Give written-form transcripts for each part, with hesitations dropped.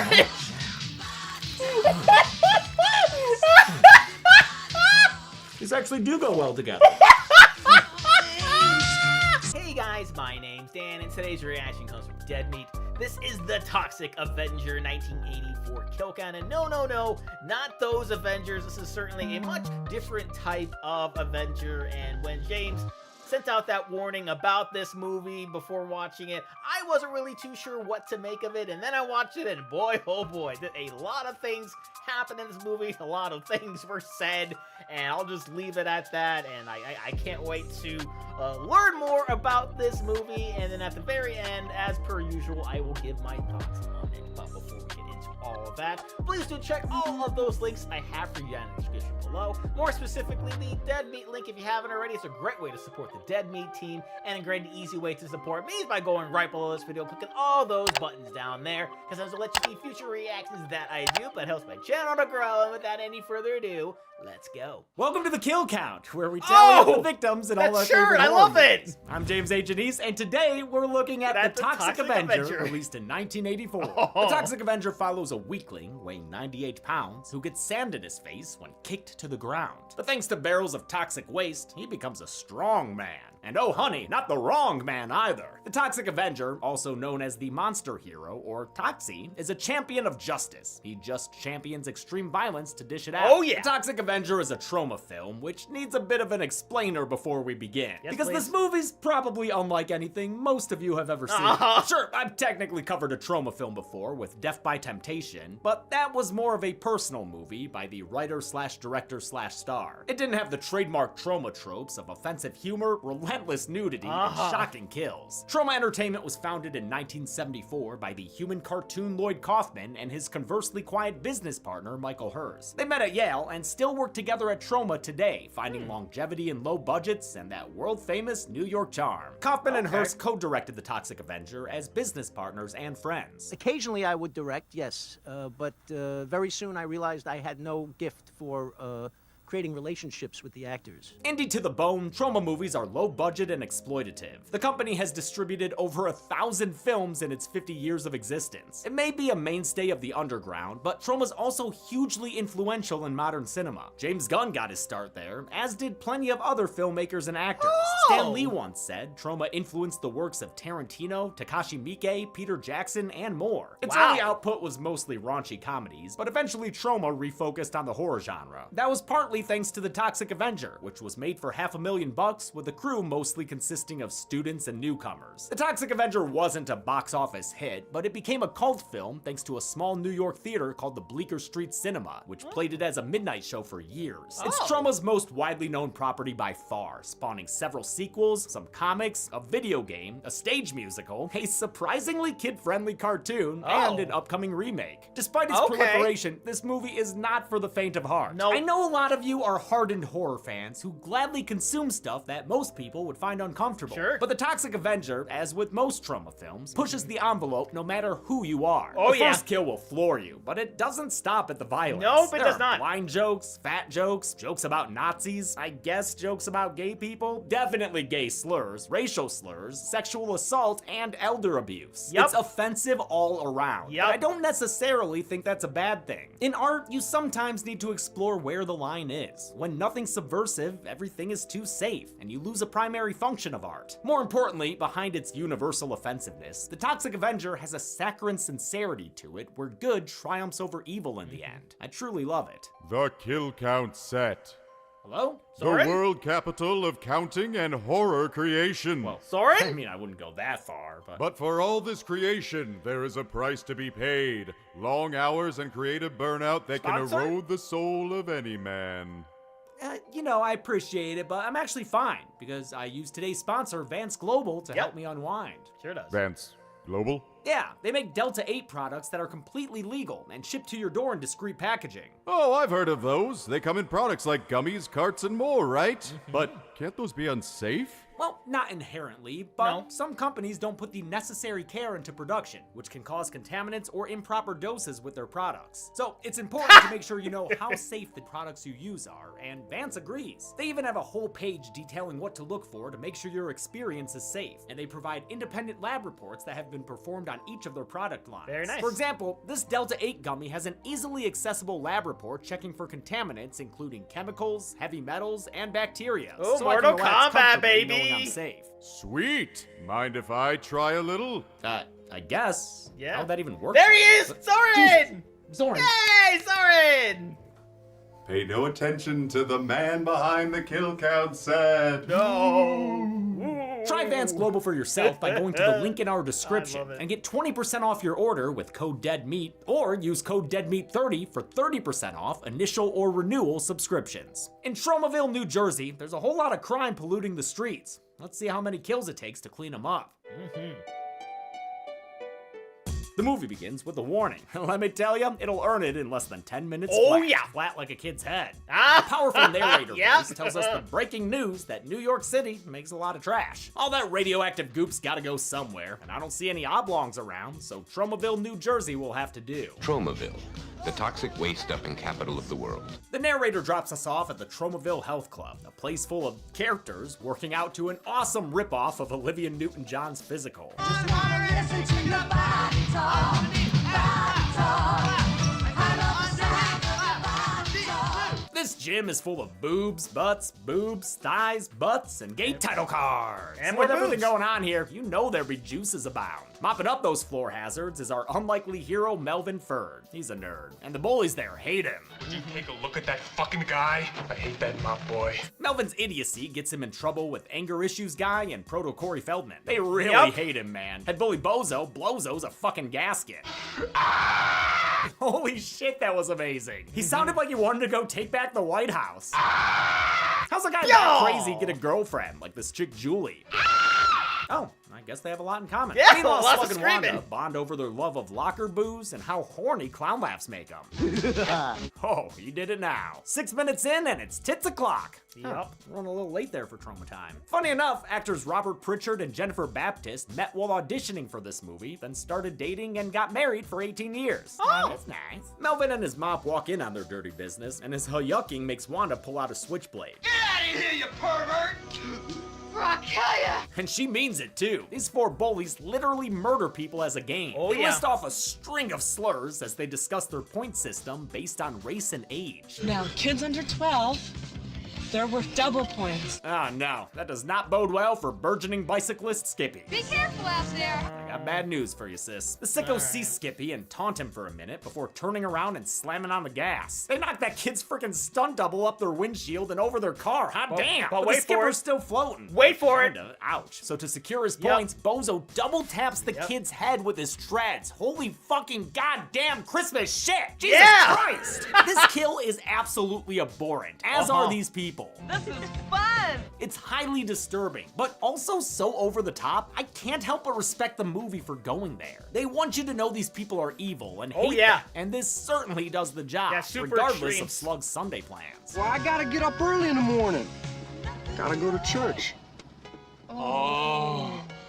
courage! These actually do go well together. Hey guys, my name's Dan, and today's reaction comes from Dead Meat. This is the Toxic Avenger 1984 kill count, and no, not those Avengers. This is certainly a much different type of Avenger, and when James sent out that warning about this movie before watching it, I wasn't really too sure what to make of it, and then I watched it, and boy, oh boy, did a lot of things happen in this movie, a lot of things were said, and I'll just leave it at that, and I can't wait to learn more about this movie, and then at the very end, as per usual, I will give my thoughts on it. But before we get into all of that, please do check all of those links I have for you down in the description below. More specifically, the Dead Meat link, if you haven't already. It's a great way to support the Dead Meat team, and a great and easy way to support me is by going right below this video, clicking all those buttons down there, because that will let you see future reactions that I do, but it helps my channel to grow. And without any further ado, let's go. Welcome to the Kill Count, where we tally up the victims and all our favorite I love it! I'm James A. Janice, and today we're looking at the Toxic Avenger, released in 1984. The Toxic Avenger follows a weakling weighing 98 pounds who gets sand in his face when kicked to the ground. But thanks to barrels of toxic waste, he becomes a strong man. And oh honey, not the wrong man either. The Toxic Avenger, also known as the Monster Hero, or Toxie, is a champion of justice. He just champions extreme violence to dish it out. Oh yeah! The Toxic Avenger is a trauma film, which needs a bit of an explainer before we begin. Yes, because please. This movie's probably unlike anything most of you have ever seen. Sure, I've technically covered a trauma film before with Death by Temptation, but that was more of a personal movie by the writer/director/star. It didn't have the trademark trauma tropes of offensive humor, relentless nudity, and shocking kills. Trauma Entertainment was founded in 1974 by the human cartoon Lloyd Kaufman and his conversely quiet business partner Michael Hers. They met at Yale and still work together at Trauma today, finding longevity in low budgets and that world-famous New York charm. Kaufman and Hers co-directed The Toxic Avenger as business partners and friends. Occasionally I would direct, yes, but very soon I realized I had no gift for creating relationships with the actors. Indie to the bone, Trauma movies are low budget and exploitative. The company has distributed over 1,000 films in its 50 years of existence. It may be a mainstay of the underground, but Trauma's also hugely influential in modern cinema. James Gunn got his start there, as did plenty of other filmmakers and actors. Stan Lee once said Trauma influenced the works of Tarantino, Takashi Miike, Peter Jackson, and more. Its early output was mostly raunchy comedies, but eventually Trauma refocused on the horror genre. That was partly thanks to The Toxic Avenger, which was made for $500,000 with a crew mostly consisting of students and newcomers. The Toxic Avenger wasn't a box office hit, but it became a cult film thanks to a small New York theater called the Bleecker Street Cinema, which played it as a midnight show for years. It's Trauma's most widely known property by far, spawning several sequels, some comics, a video game, a stage musical, a surprisingly kid-friendly cartoon, and an upcoming remake. Despite its proliferation, this movie is not for the faint of heart. I know a lot of you are hardened horror fans who gladly consume stuff that most people would find uncomfortable. But The Toxic Avenger, as with most Trauma films, pushes the envelope no matter who you are. The first kill will floor you, but it doesn't stop at the violence. Nope, it does not. Blind jokes, fat jokes, jokes about Nazis, I guess jokes about gay people, definitely gay slurs, racial slurs, sexual assault, and elder abuse. It's offensive all around. But I don't necessarily think that's a bad thing. In art, you sometimes need to explore where the line is. When nothing's subversive, everything is too safe, and you lose a primary function of art. More importantly, behind its universal offensiveness, The Toxic Avenger has a saccharine sincerity to it where good triumphs over evil in the end. I truly love it. The kill count set. Hello? The world capital of counting and horror creation. Well, I mean, I wouldn't go that far, but... But for all this creation, there is a price to be paid. Long hours and creative burnout that can erode the soul of any man. You know, I appreciate it, but I'm actually fine, because I use today's sponsor, Vance Global, to help me unwind. Sure does. Vance Global? Yeah, they make Delta 8 products that are completely legal and shipped to your door in discreet packaging. Oh, I've heard of those. They come in products like gummies, carts, and more, right? But can't those be unsafe? Well, not inherently, but some companies don't put the necessary care into production, which can cause contaminants or improper doses with their products. So it's important to make sure you know how safe the products you use are, and Vance agrees. They even have a whole page detailing what to look for to make sure your experience is safe, and they provide independent lab reports that have been performed approved on each of their product lines. Very nice. For example, this Delta 8 gummy has an easily accessible lab report checking for contaminants, including chemicals, heavy metals, and bacteria. Oh, so I can Mortal relax Kombat, comfortably knowing baby! I'm safe. Sweet. Mind if I try a little? I guess. Yeah. How'd that even work? There he is! Soren! Zoran. Yay, Soren! Pay no attention to the man behind the kill count set. No! Try Vance Global for yourself by going to the link in our description I love it. and get 20% off your order with code DEADMEAT, or use code DEADMEAT30 for 30% off initial or renewal subscriptions. In Tromaville, New Jersey, there's a whole lot of crime polluting the streets. Let's see how many kills it takes to clean them up. The movie begins with a warning. Let me tell you, it'll earn it in less than 10 minutes Oh, flat. yeah. Flat like a kid's head. Ah! A powerful narrator Yep. voice tells us the breaking news that New York City makes a lot of trash. All that radioactive goop's gotta go somewhere, and I don't see any oblongs around, so Tromaville, New Jersey will have to do. Tromaville, the toxic waste-dumping capital of the world. The narrator drops us off at the Tromaville Health Club, a place full of characters working out to an awesome ripoff of Olivia Newton-John's Physical. This gym is full of boobs, butts, boobs, thighs, butts, and gay title cards. And with more everything boobs. going on here, you know there be juices abound. Mopping up those floor hazards is our unlikely hero, Melvin Ferd. He's a nerd, and the bullies there hate him. Would you take a look at that fucking guy? I hate that mop boy. Melvin's idiocy gets him in trouble with Anger Issues Guy and Proto Corey Feldman. They really Yep. hate him, man. Head bully Bozo blows O's a fucking gasket. Holy shit, that was amazing. He sounded like he wanted to go take back the White House. How's a guy that crazy get a girlfriend like this chick Julie? Oh, I guess they have a lot in common. Yeah, Meanwhile, lots of Slug and Wanda screaming. bond over their love of locker booze and how horny clown laughs make them. Oh, you did it now. 6 minutes in and it's tits o'clock. Yup. Running a little late there for Trauma Time. Funny enough, actors Robert Pritchard and Jennifer Baptist met while auditioning for this movie, then started dating and got married for 18 years. Oh. That's nice. Melvin and his mop walk in on their dirty business, and his yucking makes Wanda pull out a switchblade. Get out of here, you pervert! Or I'll kill ya! And she means it too. These four bullies literally murder people as a game. Oh, they yeah. list off a string of slurs as they discuss their point system based on race and age. Now, kids under 12, they're worth double points. Ah, no, that does not bode well for burgeoning bicyclist Skippy. Be careful out there. I got bad news for you, sis. The sickos see Skippy and taunt him for a minute before turning around and slamming on the gas. They knock that kid's freaking stunt double up their windshield and over their car. Hot damn! but the wait for skipper's it. still floating. Wait for it. Kinda. Ouch. So to secure his Yep. points, Bozo double taps the Yep. kid's head with his treads. Holy fucking goddamn Christmas shit! Jesus Yeah. Christ! This kill is absolutely abhorrent, as are these people. This is fun. It's highly disturbing, but also so over the top, I can't help but respect the movie for going there. They want you to know these people are evil and hate yeah. them, and this certainly does the job, Yeah, super regardless extreme. of Slug's Sunday plans. Well, I gotta get up early in the morning. Gotta go to church.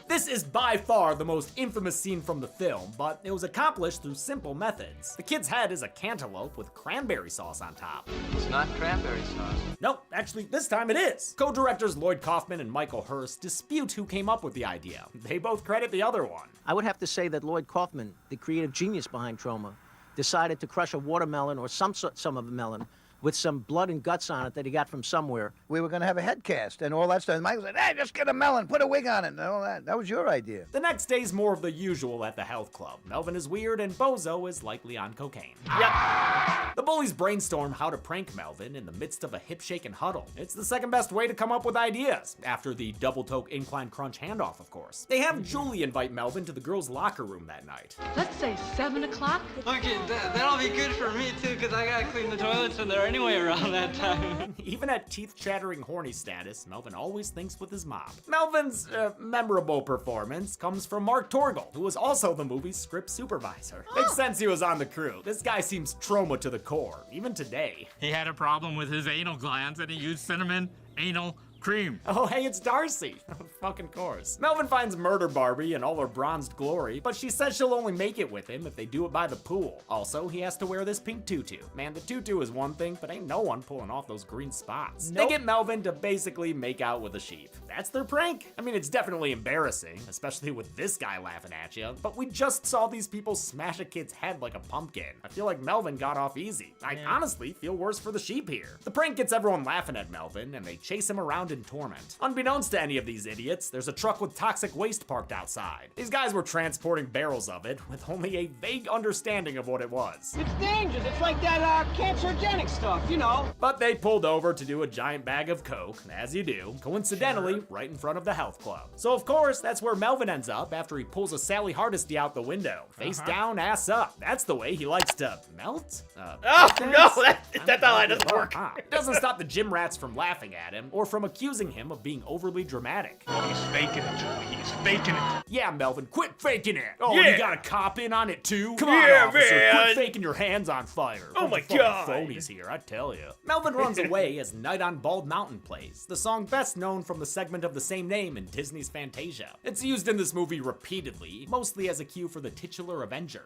This is by far the most infamous scene from the film, but it was accomplished through simple methods. The kid's head is a cantaloupe with cranberry sauce on top. It's not cranberry sauce. Nope, actually, this time it is. Co-directors Lloyd Kaufman and Michael Hurst dispute who came up with the idea. They both credit the other one. I would have to say that Lloyd Kaufman, the creative genius behind Troma, decided to crush a watermelon or some of a melon with some blood and guts on it that he got from somewhere. We were going to have a head cast and all that stuff. And Michael said, hey, just get a melon, put a wig on it and all that. That was your idea. The next day's more of the usual at the health club. Melvin is weird and Bozo is likely on cocaine. Yep. The bullies brainstorm how to prank Melvin in the midst of a hip-shaking huddle. It's the second best way to come up with ideas, after the double-toke incline crunch handoff, of course. They have Julie invite Melvin to the girls' locker room that night. Let's say 7 o'clock. Okay, that'll be good for me too, because I gotta clean the toilets in there anyway around that time. Even at teeth-chattering horny status, Melvin always thinks with his mop. Melvin's memorable performance comes from Mark Torgel, who was also the movie's script supervisor. Makes sense he was on the crew. This guy seems trauma to the core, even today. He had a problem with his anal glands and he used cinnamon anal cream. Oh, hey, it's Darcy. Of fucking course. Melvin finds Murder Barbie in all her bronzed glory, but she says she'll only make it with him if they do it by the pool. Also, he has to wear this pink tutu. Man, the tutu is one thing, but ain't no one pulling off those green spots. They Nope. get Melvin to basically make out with a sheep. that's their prank? I mean, it's definitely embarrassing, especially with this guy laughing at you, but we just saw these people smash a kid's head like a pumpkin. I feel like Melvin got off easy. I honestly feel worse for the sheep here. The prank gets everyone laughing at Melvin, and they chase him around in torment. Unbeknownst to any of these idiots, there's a truck with toxic waste parked outside. These guys were transporting barrels of it with only a vague understanding of what it was. It's dangerous. It's like that cancerogenic stuff, you know. But they pulled over to do a giant bag of coke, as you do, coincidentally, right in front of the health club. So of course, that's where Melvin ends up after he pulls a Sally Hardesty out the window. Face down, ass up. That's the way he likes to melt? Oh, no, that line doesn't work. It doesn't stop the gym rats from laughing at him or from accusing him of being overly dramatic. He's faking it, Julie. He's faking it. Yeah, Melvin, quit faking it. Oh, Yeah. you got a cop in on it too? Come Yeah, on, officer, man. quit faking your hands on fire. Oh Bunch my of fucking God. phonies here, I tell you. Melvin runs away as Night on Bald Mountain plays, the song best known from the segment of the same name in Disney's Fantasia. It's used in this movie repeatedly, mostly as a cue for the titular Avenger.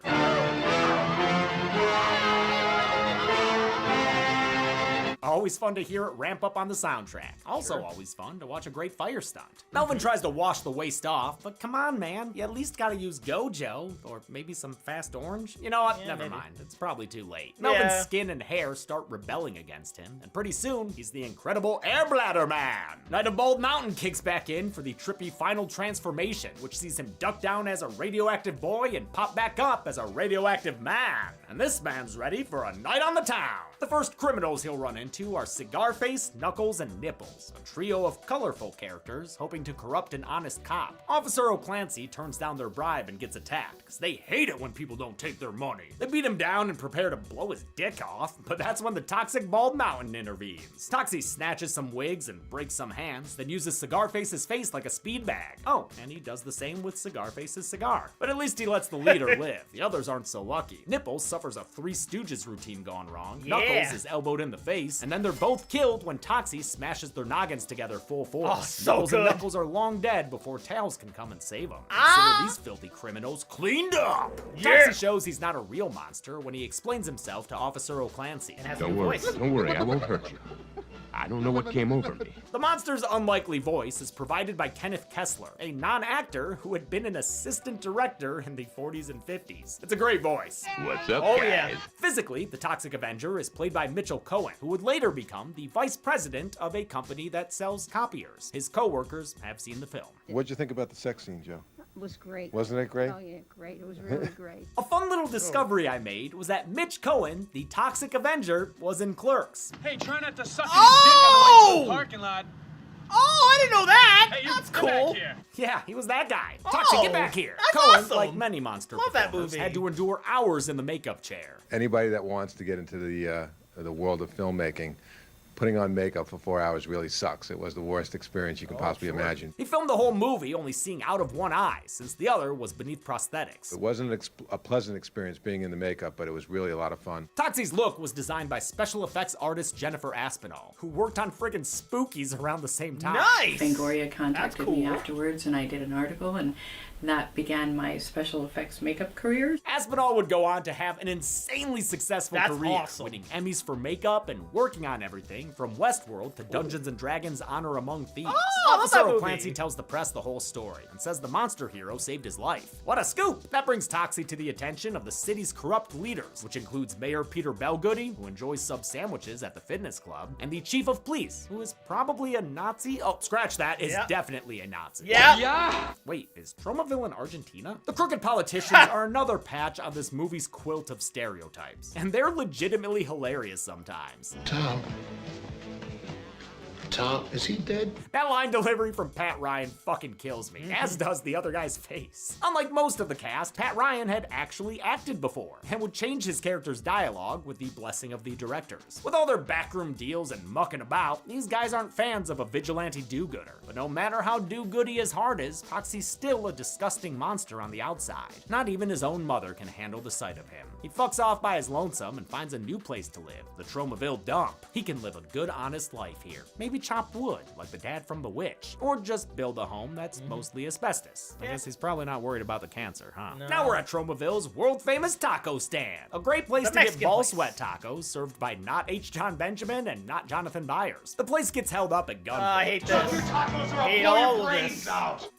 Always fun to hear it ramp up on the soundtrack. Also always fun to watch a great fire stunt. Melvin tries to wash the waste off, but come on, man. You at least gotta use Gojo, or maybe some fast orange. You know what? Yeah, Never maybe. mind. It's probably too late. Melvin's Yeah. skin and hair start rebelling against him, and pretty soon, he's the incredible Air Bladder Man. Night of Bald Mountain kicks back in for the trippy final transformation, which sees him duck down as a radioactive boy and pop back up as a radioactive man. And this man's ready for a night on the town. The first criminals he'll run into are Cigar Face, Knuckles, and Nipples, a trio of colorful characters hoping to corrupt an honest cop. Officer O'Clancy turns down their bribe and gets attacked, because they hate it when people don't take their money. They beat him down and prepare to blow his dick off, but that's when the toxic Bald Mountain intervenes. Toxie snatches some wigs and breaks some hands, then uses Cigar Face's face like a speed bag. Oh, and he does the same with Cigar Face's cigar. But at least he lets the leader live. The others aren't so lucky. Nipples suffers a Three Stooges routine gone wrong. Yeah. Knuckles is elbowed in the face, and then they're both killed when Toxie smashes their noggins together full force. Oh, so Knuckles and good. Knuckles are long dead before Tails can come and save them. Ah! Consider these filthy criminals cleaned up! Yeah. Toxie shows he's not a real monster when he explains himself to Officer O'Clancy. And has a Don't new worry. voice. Don't worry. I won't hurt you. I don't know what came over me. The monster's unlikely voice is provided by Kenneth Kessler, a non-actor who had been an assistant director in the 40s and 50s. It's a great voice. What's up, Oh, guys? yeah. Physically, the Toxic Avenger is played by Mitchell Cohen, who would later become the vice president of a company that sells copiers. His co-workers have seen the film. What'd you think about the sex scene, Joe? Was great. Wasn't it great? Oh yeah, great. It was really great. A fun little discovery I made was that Mitch Cohen, the Toxic Avenger, was in Clerks. Hey, try not to suck Oh! parking lot. Oh, I didn't know that. Hey, you That's come back cool. here. Yeah, he was that guy. Toxic, get back here. that's Cohen, awesome. like many monster Love that performers, movie. had to endure hours in the makeup chair. Anybody that wants to get into the world of filmmaking, putting on makeup for 4 hours really sucks. It was the worst experience you can possibly imagine. He filmed the whole movie only seeing out of one eye, since the other was beneath prosthetics. It wasn't a pleasant experience being in the makeup, but it was really a lot of fun. Toxie's look was designed by special effects artist Jennifer Aspinall, who worked on friggin' Spookies around the same time. Nice. Fangoria contacted me cool. afterwards, and I did an article, and that began my special effects makeup career. Aspinall would go on to have an insanely successful That's career, awesome. winning Emmys for makeup and working on everything from Westworld to Dungeons & Dragons Honor Among Thieves. Oh, I love Officer that movie. O'Clancy tells the press the whole story and says the monster hero saved his life. What a scoop! That brings Toxie to the attention of the city's corrupt leaders, which includes Mayor Peter Bellgoody, who enjoys sub sandwiches at the fitness club, and the chief of police, who is probably a Nazi. Oh, scratch that, is Yeah. definitely a Nazi. Yeah. Yeah. Wait, is Tromaville in Argentina? The crooked politicians are another patch on this movie's quilt of stereotypes, and they're legitimately hilarious sometimes. Tom, is he dead? That line delivery from Pat Ryan fucking kills me, as does the other guy's face. Unlike most of the cast, Pat Ryan had actually acted before, and would change his character's dialogue with the blessing of the directors. With all their backroom deals and mucking about, these guys aren't fans of a vigilante do-gooder. But no matter how do-goody his heart is, Toxie's still a disgusting monster on the outside. Not even his own mother can handle the sight of him. He fucks off by his lonesome and finds a new place to live, the Tromaville dump. He can live a good, honest life here. Maybe chop wood, like the dad from The Witch, or just build a home that's mostly asbestos. I guess he's probably not worried about the cancer, huh? No. Now we're at Tromaville's world-famous taco stand. A great place to get ball sweat tacos served by not H. John Benjamin and not Jonathan Byers. The place gets held up at gunpoint. I hate this. Hate all of this.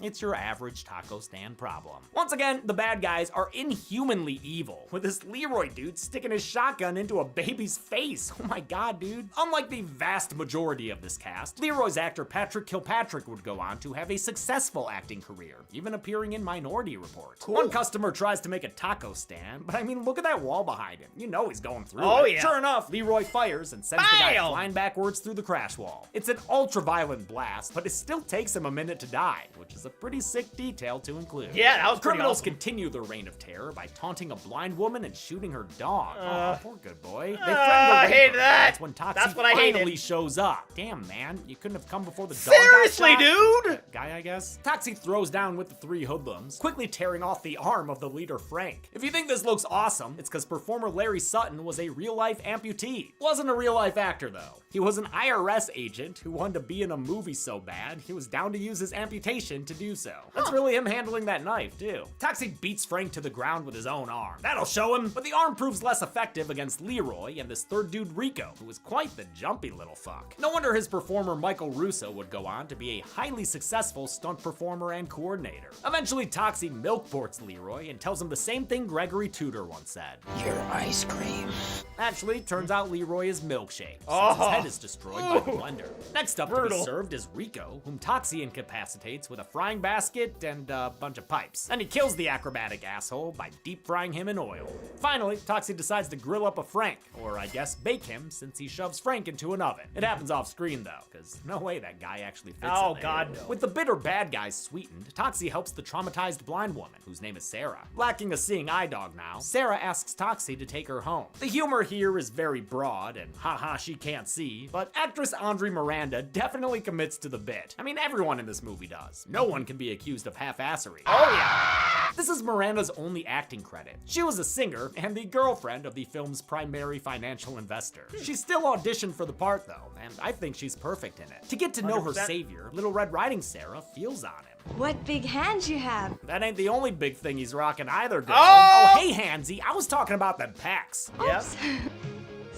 It's your average taco stand problem. Once again, the bad guys are inhumanly evil, with this Leroy dude sticking his shotgun into a baby's face. Oh my god, dude. Unlike the vast majority of this cast, Leroy's actor Patrick Kilpatrick would go on to have a successful acting career, even appearing in Minority Report. Cool. One customer tries to make a taco stand, but I mean, look at that wall behind him. You know he's going through Oh, it. yeah. Sure enough, Leroy fires and sends the guy Bam! flying backwards through the crash wall. It's an ultra-violent blast, but it still takes him a minute to die, which is a pretty sick detail to include. Yeah, that was pretty Criminals awesome. continue their reign of terror by taunting a blind woman and shooting her dog. Oh, poor good boy. They threaten to I rape hate her. that. That's when Toxie That's what I hated. finally shows up. Damn, man, you couldn't have come before the dog Seriously, got shot? dude? Guy, I guess. Toxie throws down with the three hoodlums, quickly tearing off the arm of the leader, Frank. If you think this looks awesome, it's because performer Larry Sutton was a real-life amputee. Wasn't a real-life actor, though. He was an IRS agent who wanted to be in a movie so bad, he was down to use his amputation to do so. That's really him handling that knife, too. Toxie beats Frank to the ground with his own arm. That'll show him, but the arm proves less effective against Leroy and this third dude, Rico, who is quite the jumpy little fuck. No wonder his performer Michael Russo would go on to be a highly successful stunt performer and coordinator. Eventually, Toxie milkports Leroy and tells him the same thing Gregory Tudor once said. Your ice cream. Actually, turns out Leroy is milkshake, since Oh. his head is destroyed by the blender. Next up to Brutal. be served is Rico, whom Toxie incapacitates with a frying basket and a bunch of pipes. Then he kills the acrobatic asshole by deep frying him in oil. Finally, Toxie decides to grill up a Frank, or I guess bake him, since he shoves Frank into an oven. It happens off screen though, because no way that guy actually fits Oh, in there. God, no. With the bitter bad guys sweetened, Toxie helps the traumatized blind woman, whose name is Sarah. Lacking a seeing eye dog now, Sarah asks Toxie to take her home. The humor here is very broad, and haha, she can't see, but actress Andre Miranda definitely commits to the bit. I mean, everyone in this movie does. No one can be accused of half-assery. Oh, yeah. This is Miranda's only acting credit. She was a singer and the girlfriend of the film's primary financial investor. She still auditioned for the part though, and I think she's perfect in it. To get to know her 100%. savior, Little Red Riding Sarah feels on him. What big hands you have. That ain't the only big thing he's rocking either, girl. Oh! Hey, Hansy, I was talking about them pecs. Yep.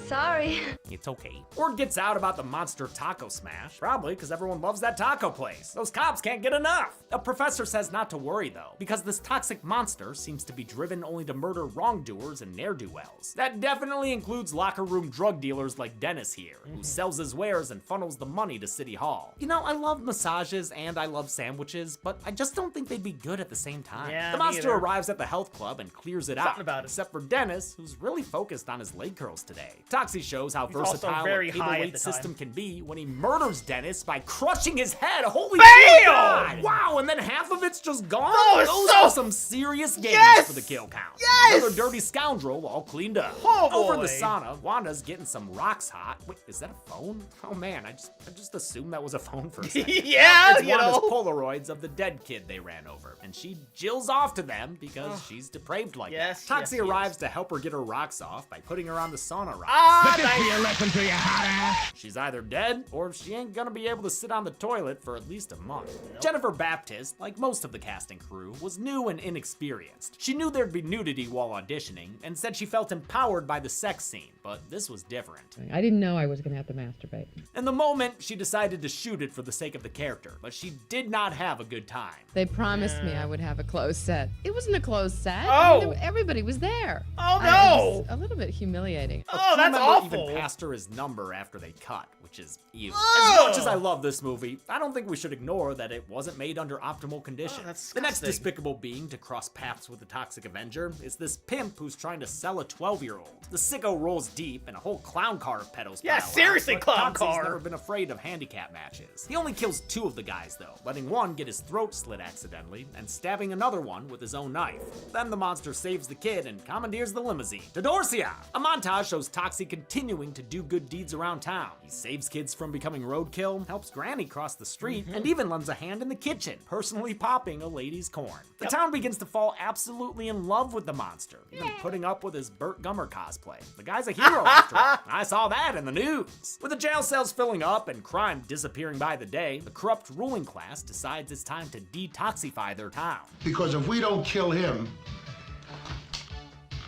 Sorry. It's okay. Word gets out about the monster taco smash, probably because everyone loves that taco place. Those cops can't get enough. A professor says not to worry though, because this toxic monster seems to be driven only to murder wrongdoers and ne'er-do-wells. That definitely includes locker room drug dealers like Dennis here, who sells his wares and funnels the money to City Hall. You know, I love massages and I love sandwiches, but I just don't think they'd be good at the same time. Yeah, the me monster either. arrives at the health club and clears it out, Something about it. except for Dennis, who's really focused on his leg curls today. Toxie shows how He's also versatile very a high at cable weight the system time. can be when he murders Dennis by crushing his head. Holy Bam! God! Wow, and then half of it's just gone? Oh, it's Those so- are some serious games Yes! for the kill count. Yes! Another dirty scoundrel all cleaned up. Oh, Over in boy. the sauna, Wanda's getting some rocks hot. Wait, is that a phone? Oh man, I just assumed that was a phone for a second. Yeah, It's you Wanda's know. Polaroids of the dead kid they ran over, and she jills off to them because she's depraved like Yes, that. yes, Toxie yes. arrives to help her get her rocks off by putting her on the sauna rock. Ah, nice. She's either dead or she ain't gonna be able to sit on the toilet for at least a month. Jennifer Baptist, like most of the cast and crew, was new and inexperienced. She knew there'd be nudity while auditioning and said she felt empowered by the sex scene, but this was different. I didn't know I was gonna have to masturbate. In the moment, she decided to shoot it for the sake of the character, but she did not have a good time. They promised me I would have a closed set. It wasn't a closed set. Oh. Everybody was there. Oh, It no. was a little bit humiliating. A Oh, crew that's member awful. even passed her his number after they cut, which is evil. Oh. As much as I love this movie, I don't think we should ignore that it wasn't made under optimal conditions. Oh, that's the next disgusting. despicable being to cross paths with the toxic Avenger is this pimp who's trying to sell a 12-year-old. The sicko rolls deep and a whole clown car of pedos Yeah, pile out, seriously, but clown Toxie's car. never been afraid of handicap matches. He only kills 2 of the guys though, letting one get his throat slit accidentally and stabbing another one with his own knife. Then the monster saves the kid and commandeers the limousine to Dorsia. A montage shows Toxie Toxic continuing to do good deeds around town. He saves kids from becoming roadkill, helps Granny cross the street, and even lends a hand in the kitchen, personally popping a lady's corn. The town begins to fall absolutely in love with the monster, even putting up with his Burt Gummer cosplay. The guy's a hero after all. I saw that in the news. With the jail cells filling up and crime disappearing by the day, the corrupt ruling class decides it's time to detoxify their town. Because if we don't kill him,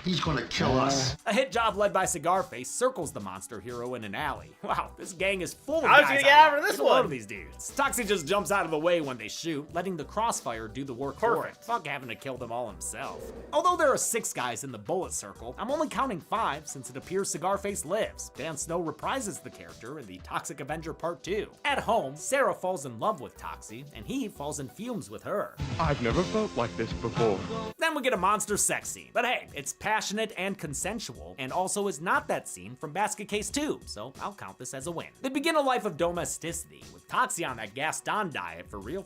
he's gonna kill us. A hit job led by Cigarface circles the monster hero in an alley. Wow, this gang is full of I was guys. gonna get out of this Get a load one. of these dudes. Toxic just jumps out of the way when they shoot, letting the crossfire do the work for it. Fuck having to kill them all himself. Although there are 6 guys in the bullet circle, I'm only counting 5 since it appears Cigarface lives. Dan Snow reprises the character in the Toxic Avenger Part 2. At home, Sarah falls in love with Toxie, and he falls in fumes with her. I've never felt like this before. Then we get a monster sex scene. But hey, it's passionate and consensual, and also is not that scene from Basket Case 2, so I'll count this as a win. They begin a life of domesticity, with Toxie on that Gaston diet for real.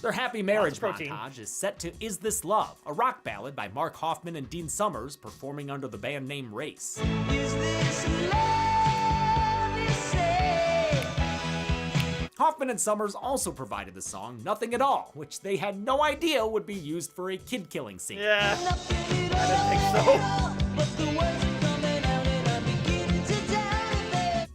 Their happy marriage montage is set to Is This Love, a rock ballad by Mark Hoffman and Dean Summers performing under the band name Race. Hoffman and Summers also provided the song Nothing at All, which they had no idea would be used for a kid-killing scene. Yeah, I didn't think so.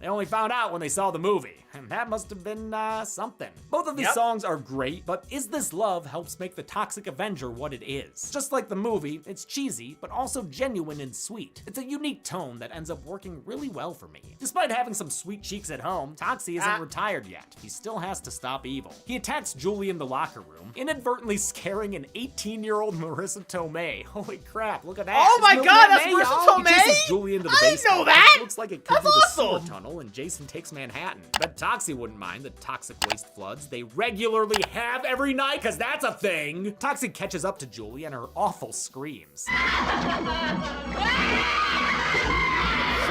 They only found out when they saw the movie, and that must have been something. Both of these songs are great, but Is This Love helps make the Toxic Avenger what it is. Just like the movie, it's cheesy, but also genuine and sweet. It's a unique tone that ends up working really well for me. Despite having some sweet cheeks at home, Toxie isn't retired yet. He still has to stop evil. He attacks Julie in the locker room, inadvertently scaring an 18-year-old Marissa Tomei. Holy crap, look at that. Oh my It's god, that's Tomei, Marissa y'all. He chases Tomei? Julie into the I basement. know that! It looks like it could That's be the sewer awesome! tunnel, and Jason takes Manhattan. Bet Toxie wouldn't mind the toxic waste floods they regularly have every night, cause that's a thing. Toxie catches up to Julie and her awful screams. So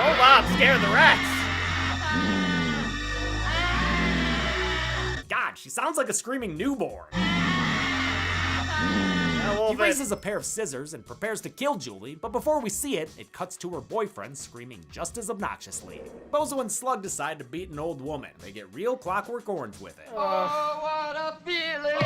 loud, scared the rats. God, she sounds like a screaming newborn. He raises a pair of scissors and prepares to kill Julie, but before we see it, it cuts to her boyfriend screaming just as obnoxiously. Bozo and Slug decide to beat an old woman. They get real Clockwork Orange with it. Oh, what a feeling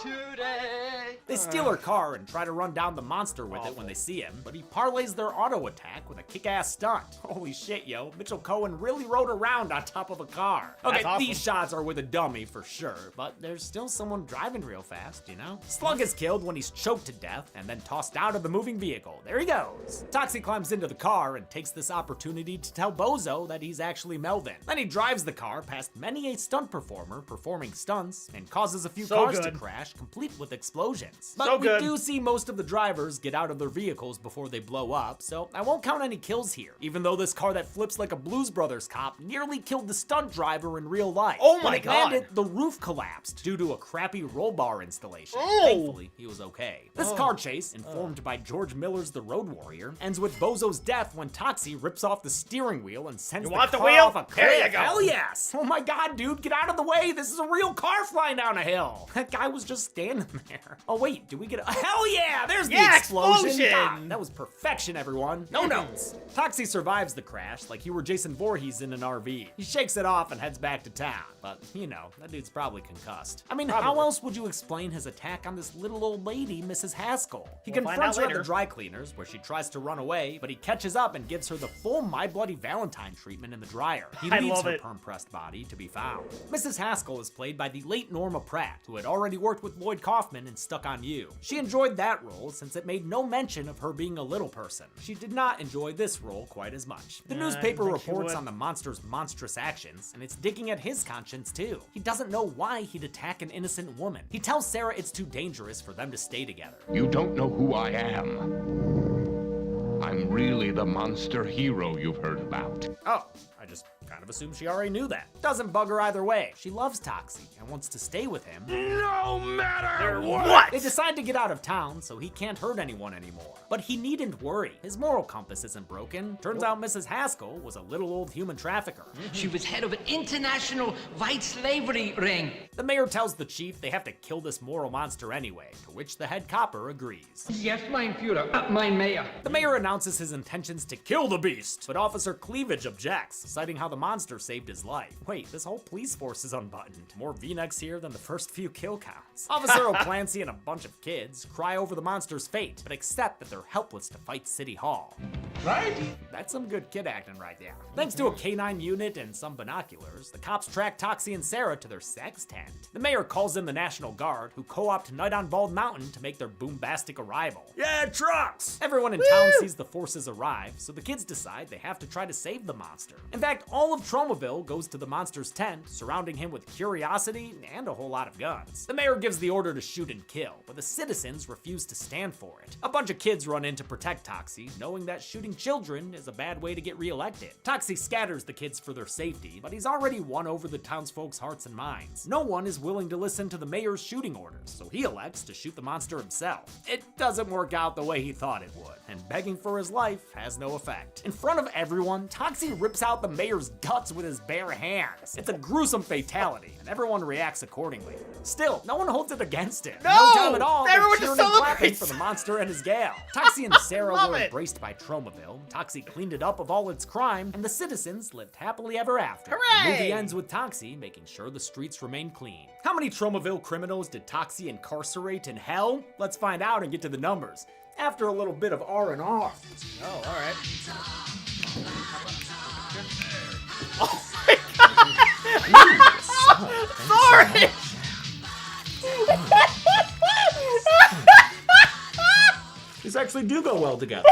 today. They steal her car and try to run down the monster with it when they see him, but he parlays their auto attack with a kick-ass stunt. Holy shit, yo. Mitchell Cohen really rode around on top of a car. Okay, awesome. These shots are with a dummy for sure, but there's still someone driving real fast, you know? Slug is killed when he's choked to death and then tossed out of the moving vehicle. There he goes. Toxie climbs into the car and takes this opportunity to tell Bozo that he's actually Melvin. Then he drives the car past many a stunt performer performing stunts and causes a few cars to crash, complete with explosions. But we do see most of the drivers get out of their vehicles before they blow up, so I won't count any kills here, even though this car that flips like a Blues Brothers cop nearly killed the stunt driver in real life. Oh my When it god! landed, the roof collapsed due to a crappy roll bar installation. Oh! Thankfully, he was okay. This car chase, informed by George Miller's The Road Warrior, ends with Bozo's death when Toxie rips off the steering wheel and sends You the want car the wheel? off a cliff. There you go. Hell yes! Oh my god, dude, get out of the way! This is a real car flying down a hill! That guy was just standing there. Oh wait, do we get a— hell yeah! There's the explosion! God, that was perfection, everyone. No notes! Toxie survives the crash like he were Jason Voorhees in an RV. He shakes it off and heads back to town. But, you know, that dude's probably concussed. I mean, how else would you explain his attack on this little old lady, Mrs. Haskell? He confronts her at the dry cleaners, where she tries to run away, but he catches up and gives her the full My Bloody Valentine treatment in the dryer. He leaves her perm-pressed body to be found. Mrs. Haskell is played by the late Norma Pratt, who had already worked with Lloyd Kaufman in Stuck on You. She enjoyed that role since it made no mention of her being a little person. She did not enjoy this role quite as much. The newspaper reports on the monster's monstrous actions, and it's digging at his conscience too. He doesn't know why he'd attack an innocent woman. He tells Sarah it's too dangerous for them to stay together. You don't know who I am. I'm really the monster hero you've heard about. Oh, I just kind of assumed she already knew that. Doesn't bug her either way. She loves Toxie and wants to stay with him. No matter What? They decide to get out of town so he can't hurt anyone anymore. But he needn't worry. His moral compass isn't broken. Turns out Mrs. Haskell was a little old human trafficker. She was head of an international white slavery ring. The mayor tells the chief they have to kill this moral monster anyway, to which the head copper agrees. Yes, mein Führer, mein Mayor. The mayor announces his his intentions to kill the beast, but Officer Cleavage objects, citing how the monster saved his life. Wait, this whole police force is unbuttoned. More V-necks here than the first few kill counts. Officer O'Clancy and a bunch of kids cry over the monster's fate, but accept that they're helpless to fight City Hall. Right? That's some good kid acting right there. Thanks to a K-9 unit and some binoculars, the cops track Toxie and Sarah to their sex tent. The mayor calls in the National Guard, who co-opt Night on Bald Mountain to make their boombastic arrival. Yeah, trucks! Everyone in town sees the forces arrive, so the kids decide they have to try to save the monster. In fact, all of Tromaville goes to the monster's tent, surrounding him with curiosity and a whole lot of guns. The mayor gives the order to shoot and kill, but the citizens refuse to stand for it. A bunch of kids run in to protect Toxie, knowing that shooting children is a bad way to get reelected. Toxie scatters the kids for their safety, but he's already won over the townsfolk's hearts and minds. No one is willing to listen to the mayor's shooting orders, so he elects to shoot the monster himself. It doesn't work out the way he thought it would, and begging for his life has no effect. In front of everyone, Toxie rips out the mayor's guts with his bare hands. It's a gruesome fatality, and everyone reacts accordingly. Still, no one holds it against him. No time at all, everyone they're just cheering and clapping celebrates for the monster and his gal. Toxie and Sarah Love were it. embraced by Tromaville. Toxie cleaned it up of all its crime, and the citizens lived happily ever after. Hooray! The movie ends with Toxie making sure the streets remain clean. How many Tromaville criminals did Toxie incarcerate in hell? Let's find out and get to the numbers after a little bit of R&R. Oh, all right. Oh my god! Sorry! These actually do go well together.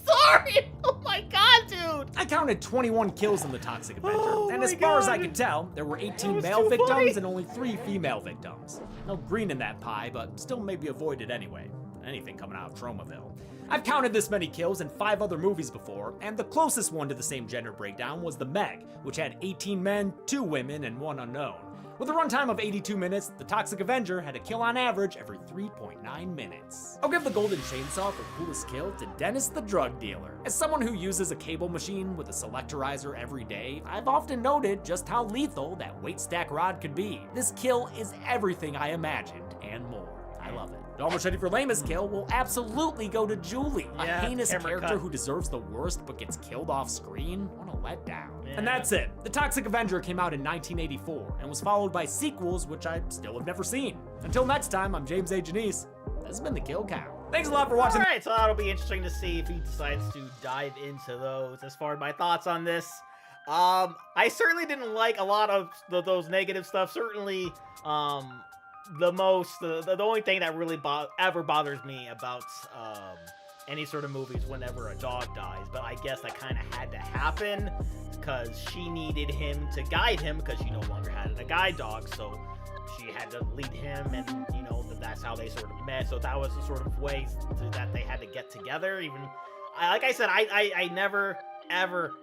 Sorry! Oh my god, dude! I counted 21 kills in the Toxic Avenger, Oh and my as far as I God. can tell, there were 18 was male too victims funny. and only 3 female victims. No green in that pie, but still may be avoided anyway. Anything coming out of Tromaville. I've counted this many kills in 5 other movies before, and the closest one to the same gender breakdown was The Meg, which had 18 men, 2 women, and 1 unknown. With a runtime of 82 minutes, the Toxic Avenger had a kill on average every 3.9 minutes. I'll give the golden chainsaw for coolest kill to Dennis the drug dealer. As someone who uses a cable machine with a selectorizer every day, I've often noted just how lethal that weight stack rod could be. This kill is everything I imagined and more. I love it. Almost ready for lamest kill will absolutely go to Julie, a Yeah, heinous camera character cut. who deserves the worst but gets killed off screen. What a letdown. Yeah. And that's it. The Toxic Avenger came out in 1984 and was followed by sequels which I still have never seen. Until next time, I'm James A. Janice. This has been The Kill Count. Thanks a lot for watching. Alright, so that'll be interesting to see if he decides to dive into those. As far as my thoughts on this, I certainly didn't like a lot of those negative stuff. Certainly, the only thing that really ever bothers me about any sort of movies whenever a dog dies, but I guess that kind of had to happen because she needed him to guide him because she no longer had a guide dog, so she had to lead him, and you know that's how they sort of met. So that was the sort of way that they had to get together. Even like I said, I never ever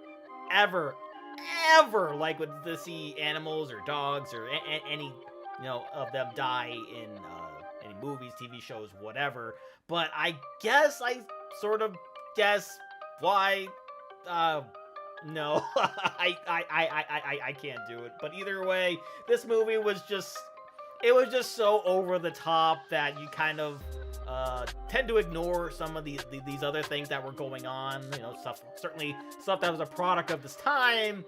like would to see animals or dogs or any of them die in any movies, TV shows, whatever. But I guess I sort of guess why. No, I can't do it. But either way, this movie was just so over the top that you kind of tend to ignore some of these other things that were going on. You know, stuff that was a product of this time.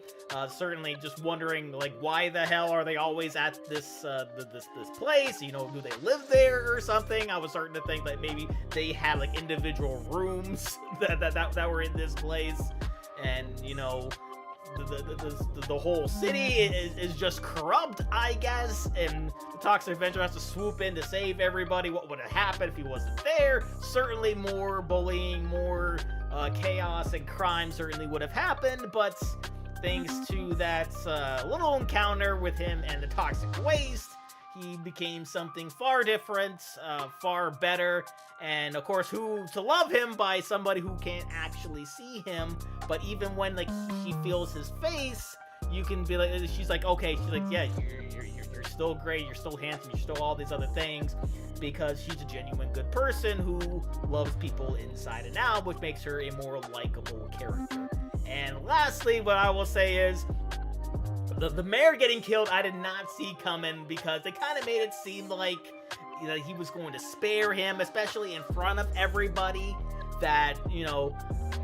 Certainly, just wondering like why the hell are they always at this this place? You know, do they live there or something? I was starting to think that maybe they had like individual rooms that were in this place, and you know. The whole city is just corrupt, I guess, and the Toxic Avenger has to swoop in to save everybody. What would have happened if he wasn't there? Certainly more bullying, more chaos and crime certainly would have happened, but thanks to that little encounter with him and the toxic waste, he became something far different, far better, and of course, who to love him by somebody who can't actually see him, but even when like he feels his face, you can be like, she's like, okay, she's like, yeah, you're still great, you're still handsome, you're still all these other things, because she's a genuine good person who loves people inside and out, which makes her a more likable character. And lastly, what I will say is, the mayor getting killed, I did not see coming, because they kind of made it seem like that he was going to spare him, especially in front of everybody. That, you know,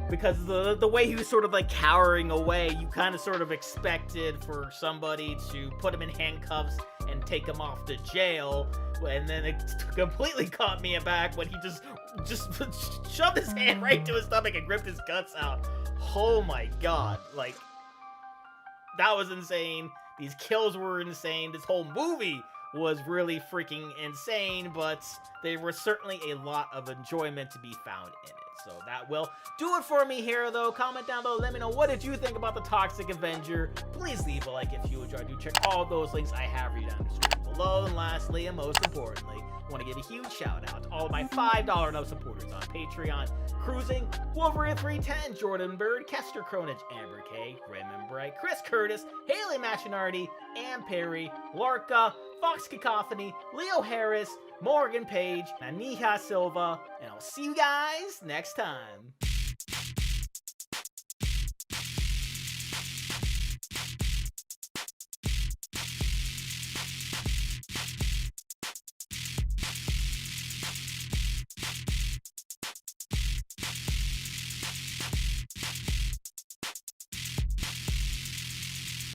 because the way he was sort of like cowering away, you kind of sort of expected for somebody to put him in handcuffs and take him off to jail. And then it completely caught me aback when he just shoved his hand right to his stomach and ripped his guts out. Oh my god, like, that was insane. These kills were insane. This whole movie was really freaking insane, but there was certainly a lot of enjoyment to be found in it. So that will do it for me here, though. Comment down below. Let me know, what did you think about the Toxic Avenger? Please leave a like if you enjoyed. Do check all those links I have for you down in the description below. And lastly, and most importantly, I want to give a huge shout out to all of my $5 and up supporters on Patreon: Cruising, Wolverine 310, Jordan Bird, Kester Cronage, Amber K, Raymond Bright, Chris Curtis, Haley Machinardi, Ann Perry, Larka, Fox Cacophony, Leo Harris, Morgan Page, Aniha Silva, and I'll see you guys next time.